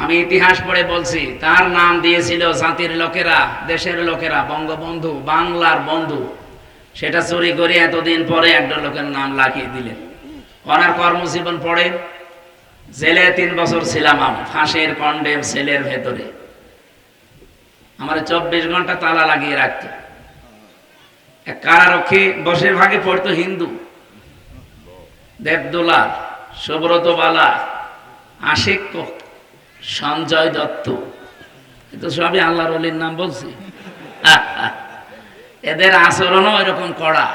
আমি ইতিহাস পড়ে বলছি, তার নাম দিয়েছিল জাতির লোকেরা, দেশের লোকেরা, বঙ্গবন্ধু, বাংলার বন্ধু। সেটা চুরি করে এতদিন পরে একটা লোকের নাম লাগিয়ে দিলেন। ওনার কর্মজীবন পড়ে জেলে 3 বছর ছিলাম আমি, ফাঁসের কন্ডেম সেলের ভেতরে। আমার 24 ঘন্টা তালা লাগিয়ে রাখত। এক কারারক্ষী বসে ভাগে পড়তো হিন্দু, দেবদোলা, সুব্রত বালা, আশিক, সঞ্জয় দত্ত। কিন্তু সবই আল্লাহর ওলির নাম বলছি। এদের আচরণও এরকম কড়া।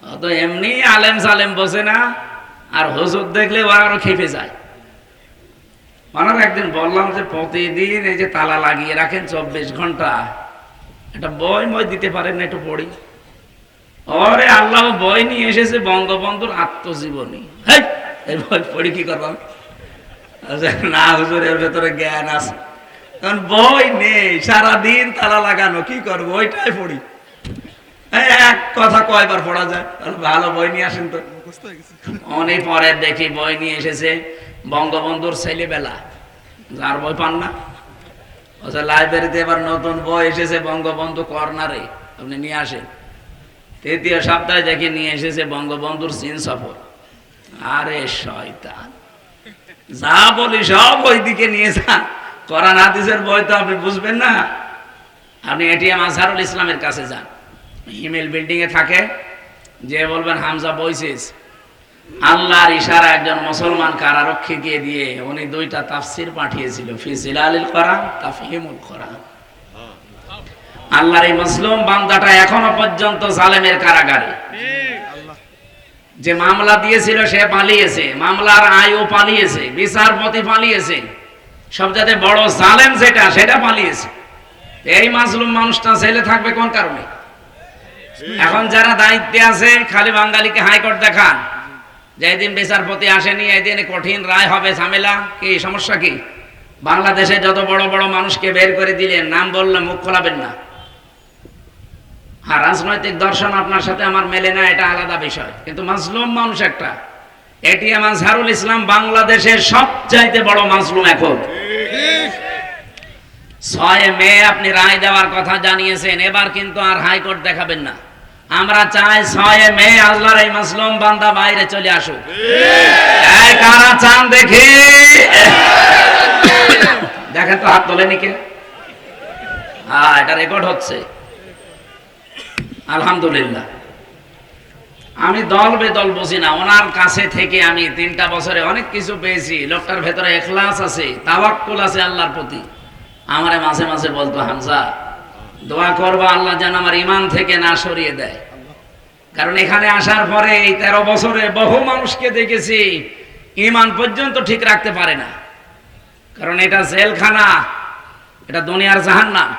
অত এমনি আলেম সালেম বসে না, আর হুজুর দেখলে ওরা আরো খেপে যায়। ওনার একদিন বললাম যে প্রতিদিন এই যে তালা লাগিয়ে রাখেন 24 ঘন্টা, একটা বই মই দিতে পারেন না, একটু পড়ি। ওরে আল্লাহ বই নিয়ে এসেছে বঙ্গবন্ধুর আত্মজীবনী। এই বই পড়ি কি করবাম? না হুজুর, এর ভেতরে জ্ঞান আছে। কারণ বই নেই, সারাদিন তালা লাগানো, কি করবো? ওইটাই পড়ি। এক কথা কয়বার পড়া যায়? ভালো বই নিয়ে আসেন তো। অনেক পরে দেখি বই নিয়ে এসেছে বঙ্গবন্ধুর ছেলেবেলা। আর বই পান না? লাইব্রেরিতে এবার নতুন বই এসেছে বঙ্গবন্ধু কর্নারে, আপনি নিয়ে আসেন। 3য় সপ্তাহে দেখি নিয়ে এসেছে বঙ্গবন্ধুর চীন সফর। আরে শয়তান, যা বলি সব ওই দিকে নিয়ে যান। কোরআন হাদিসের বই তো আপনি বুঝবেন না। আপনি এটিএম আজহারুল ইসলামের কাছে যান, হিমেল বিল্ডিং এ থাকে। যে বলবেন হামজা বইসিস, আল্লাহর ইশারা একজন মুসলমান কারারক্ষীকে দিয়ে উনি 2টা তাফসির পাঠিয়েছিল, ফি জিলালিল কোরআন, তাফহিমুল কোরআন। আল্লাহর এই মুসলিম বান্দাটা এখনো পর্যন্ত জালেমের কারাগারে। যে মামলা দিয়েছিল সে পালিয়েছে, মামলার আয়ও পালিয়েছে, বিচারপতি পালিয়েছে, সবচেয়ে বড় জালেম যেটা সেটা পালিয়েছে। এই মাজলুম মানুষটা জেলে থাকবে কোন কারণে? এখন যারা দায়িত্বে আছে খালি বাঙালিকে হাইকোর্ট দেখান, যেদিন বিচারপতি আসেনি এদিন কঠিন রায় হবে, ঝামেলা কি, সমস্যা কি? বাংলাদেশে যত বড় বড় মানুষকে বের করে দিলেন, নাম বললে মুখ খোলাবেন না। আর রাজনৈতিক দর্শন আপনার সাথে আমার মেলে না, এটা আলাদা বিষয়। কিন্তু মাজলুম মানুষ একটা, এটিএম আজহারুল ইসলাম বাংলাদেশের সবচাইতে বড় মাজলুম এখন। 6 মে আপনি রায় দেওয়ার কথা জানিয়েছেন, এবার কিন্তু আর হাইকোর্ট দেখাবেন না। আমরা চাই 6 মে আল্লাহর এই মাজলুম বান্দা বাইরে চলে আসুক। এই কারা চান দেখি? দেখেন তো, হাত তোলেনি কে? এটা রেকর্ড হচ্ছে। আলহামদুলিল্লাহ। আমি দল বেদল বুঝি না। ওনার কাছে থেকে আমি 3টা বছরে অনেক কিছু পেয়েছি। লোকটার ভেতরে ইখলাস আছে, তাওয়াক্কুল আছে আল্লাহর প্রতি। আমারে মাঝে মাঝে বলতো, হামজা দোয়া করবা আল্লাহ যেন আমার ঈমান থেকে না সরিয়ে দেয়। কারণ এখানে আসার পরে এই 13 বছরে বহু মানুষকে দেখেছি ঈমান পর্যন্ত ঠিক রাখতে পারে না। কারণ এটা জেলখানা, এটা দুনিয়ার জাহান্নাম।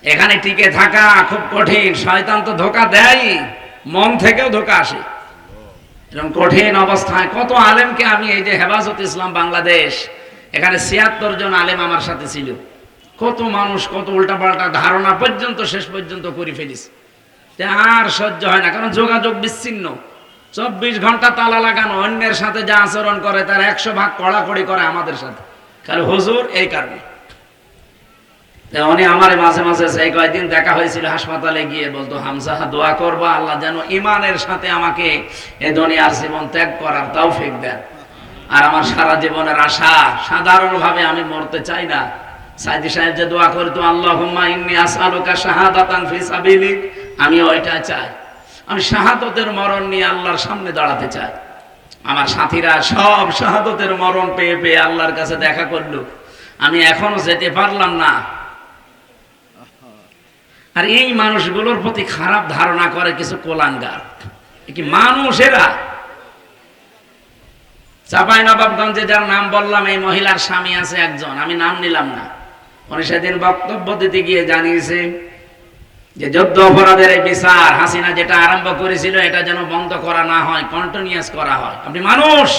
এখানে টিকে থাকা খুব কঠিন। শয়তান তো ধোঁকা দেয়, মন থেকেও ধোঁকা আসে। এরকম কঠিন অবস্থায় কত আলেমকে আমি, এই যে হেফাজত ইসলাম বাংলাদেশ, এখানে 76 জন আলেম আমার সাথে ছিল। কত মানুষ কত উল্টাপাল্টা ধারণা পর্যন্ত শেষ পর্যন্ত করে ফেলিস। আর সহ্য হয় না, কারণ যোগাযোগ বিচ্ছিন্ন। 24 ঘন্টা তালা লাগানো, অন্যের সাথে যা আচরণ করে তার 100 ভাগ কড়াকড়ি করে আমাদের সাথে। খালি হুজুর এই কারণে উনি আমার মাঝে মাঝে সেই কয়েকদিন দেখা হয়েছিল, হাসপাতালে গিয়ে বলতো, হামজা দোয়া করবা আল্লাহ যেন ঈমানের সাথে আমাকে এই দুনিয়ার জীবন ত্যাগ করার তৌফিক দেন। আর আমার সারা জীবনের আশা, সাধারণভাবে আমি মরতে চাই না। সাইদি সাহেব যে দোয়া করতো, আল্লাহুম্মা ইন্নী আসআলুকা শাহাদাতান ফি সাবিলিক, আমি ওইটা চাই। আমি শাহাদতের মরণ নিয়ে আল্লাহর সামনে দাঁড়াতে চাই। আমার সাথীরা সব শাহাদতের মরণ পেয়ে পেয়ে আল্লাহর কাছে দেখা করলো, আমি এখনো যেতে পারলাম না। আর এই মানুষগুলোর প্রতি খারাপ ধারণা করে কিছু কোলাঙ্গার, কি মানুষেরা। চাঁপাইনবাবগঞ্জে যার নাম বললাম, এই মহিলার স্বামী আছে একজন, আমি নাম নিলাম না। উনি সেদিন বক্তব্য দিতে গিয়ে জানিয়েছে যে যুদ্ধ অপরাধের এই বিচার হাসিনা যেটা আরম্ভ করেছিল এটা যেন বন্ধ করা না হয়, কন্টিনিউয়াস করা হয়। আপনি মানুষ,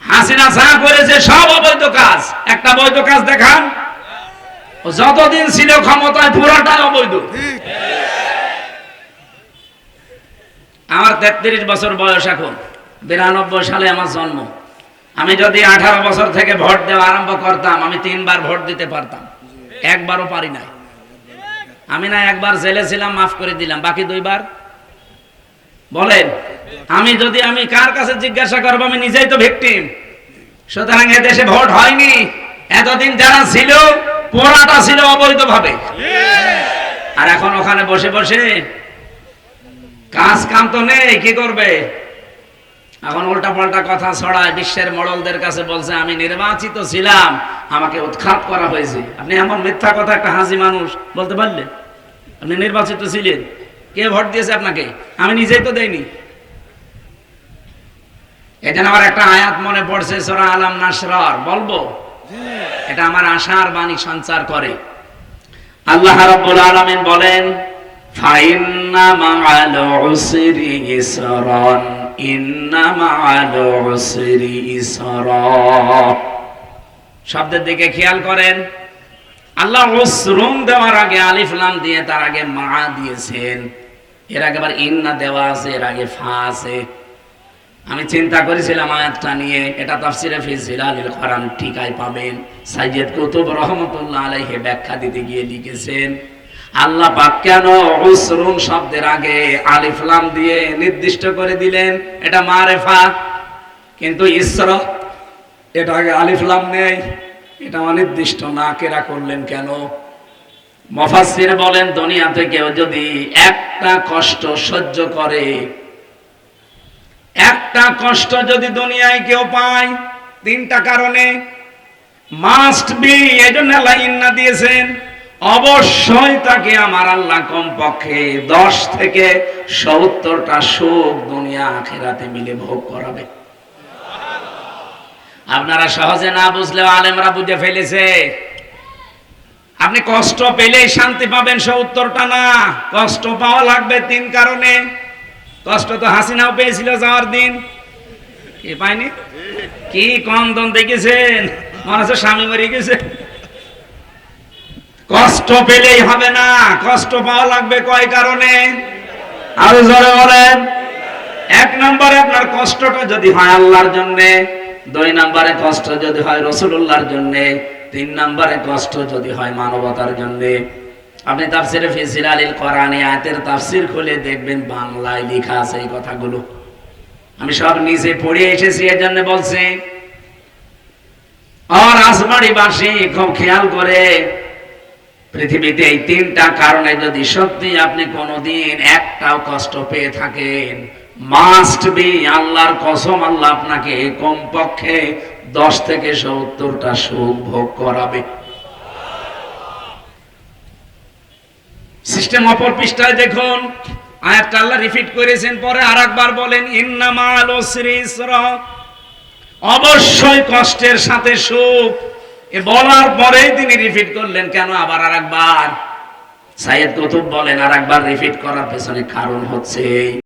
হাসিনা যা করেছে সব অবৈধ কাজ। একটা বৈধ কাজ দেখান। যতদিন ছিল ক্ষমতায় পুরোটাই অবৈধ। আমার 33 বছর বয়স এখন, 92 সালে আমার জন্ম। আমি যদি 18 বছর থেকে ভোট দেওয়া আরম্ভ করতাম, আমি 3 বার ভোট দিতে পারতাম, একবারও পারি নাই। আমি না একবার জেলে ছিলাম, মাফ করে দিলাম, বাকি 2 বার বলেন। আমি কার কাছে জিজ্ঞাসা করবো? আমি নিজেই তো ভিকটিম। সুতরাং এদেশে ভোট হয়নি, এতদিন যারা ছিল পোড়াটা ছিল অবৈধভাবে, আর এখন ওখানে বসে বসে কাজ কাম তো নেই, কি করবে? এখন উল্টা পাল্টা কথা ছড়ায়, বিশ্বের মডলদের কাছে বলছে আমি নির্বাচিত ছিলাম, আমাকে উৎখাত করা হয়েছে। আপনি এমন মিথ্যা কথা একটা হাজি মানুষ বলতে পারলেন? আপনি নির্বাচিত ছিলেন, কে ভোট দিয়েছে আপনাকে? আমি নিজেই তো দেইনি। এখানে আমার একটা আয়াত মনে পড়ছে, সূরা আলাম নাসরার, বলবো? এটা আমার আশার বাণী সঞ্চার করে। আল্লাহ রাব্বুল আলামিন বলেন, ফাইন্না মাআল উসরি ইসরান, ইন্না মাআল উসরি ইসরা। শব্দের দিকে খেয়াল করেন। আল্লাহ উসরুন দেওয়ার আগে আলিফ লাম দিয়ে তার আগে মা দিয়েছেন, এর আগে আবার ইন্না দেওয়া আছে, এর আগে ফা আছে। আমি চিন্তা করেছিলাম আয়াতটা নিয়ে, এটা তাফসিরে ফি জিলালিল কোরআন ঠিকাই পাবেন। সাইয়্যিদ কুতুব রাহমাতুল্লাহ আলাইহি ব্যাখ্যা দিতে গিয়ে লিখেছেন, আল্লাহ পাক কেন উসরুন শব্দের আগে আলিফ লাম দিয়ে নির্দিষ্ট করে দিলেন এটা মারেফা, কিন্তু ইসরা এটা আগে আলিফ লাম নেই, এটা অনির্দিষ্ট না কেরা করলেন কেন? মুফাসসির বলেন, দুনিয়াতে কেউ যদি একটা কষ্ট সহ্য করে, একটা কষ্ট যদি দুনিয়ায় কেউ পায়, 3টা কারণে মাস্ট বি, এজন্য আল্লাহ ইন্না দিয়েছেন, অবশ্যই তাকে আমার আল্লাহ কমপক্ষে 10 থেকে 70টা সুখ দুনিয়া আখিরাতে মিলে ভোগ করাবে। আপনারা সহজে না বুঝলেও আলেমরা বুঝে ফেলেছে। আপনি কষ্ট পেলেই শান্তি পাবেন 70টা না, কষ্ট পাওয়া লাগবে 3 কারণে। কষ্ট তো হাসিনাও পেয়েছিল যাওয়ার দিন, কি পায়নি? কি কন্দন দেখেছেন, মনে হচ্ছে স্বামী মরে গেছে। কষ্ট পেলেই হবে না, কষ্ট পাওয়া লাগবে কয় কারণে? আরো জোরে বলেন। 1 নম্বরে আপনার কষ্টটা যদি হয় আল্লাহর জন্য, 2 নম্বরে কষ্ট যদি হয় রাসূলুল্লাহর জন্য, 3 নম্বরে কষ্ট যদি হয় মানবতার জন্য। আপনি তাফসিরে ফি জিলালিল কোরআনে আয়াতের তাফসির খুলে দেখবেন বাংলায় লেখা আছে এই কথাগুলো। আমি সব নিজে পড়ে এসেছি, এজন্য বলছি। আর রাজবাড়িবাসী খুব খেয়াল করে, পৃথিবীতে এই 3টা কারণে যদি সত্যি আপনি কোনোদিন একটাও কষ্ট পেয়ে থাকেন, মাস্ট বি, আল্লাহর কসম, আল্লাহ আপনাকে কমপক্ষে 10 থেকে 70টা সুখ ভোগ করাবে। সিস্টেম অপর পৃষ্ঠায় দেখুন, আয়াতটা আল্লাহ রিপিট করেছেন, পরে আরেকবার বলেন ইন্না মাআল উসরি ইসরা, অবশ্যই কষ্টের সাথে সুখ। এ বলার পরেই তিনি রিপিট করলেন কেন আবার আরেকবার? সাইয়্যিদ কুতুব বলেন আরেকবার রিপিট করার পেছনে কারণ হচ্ছে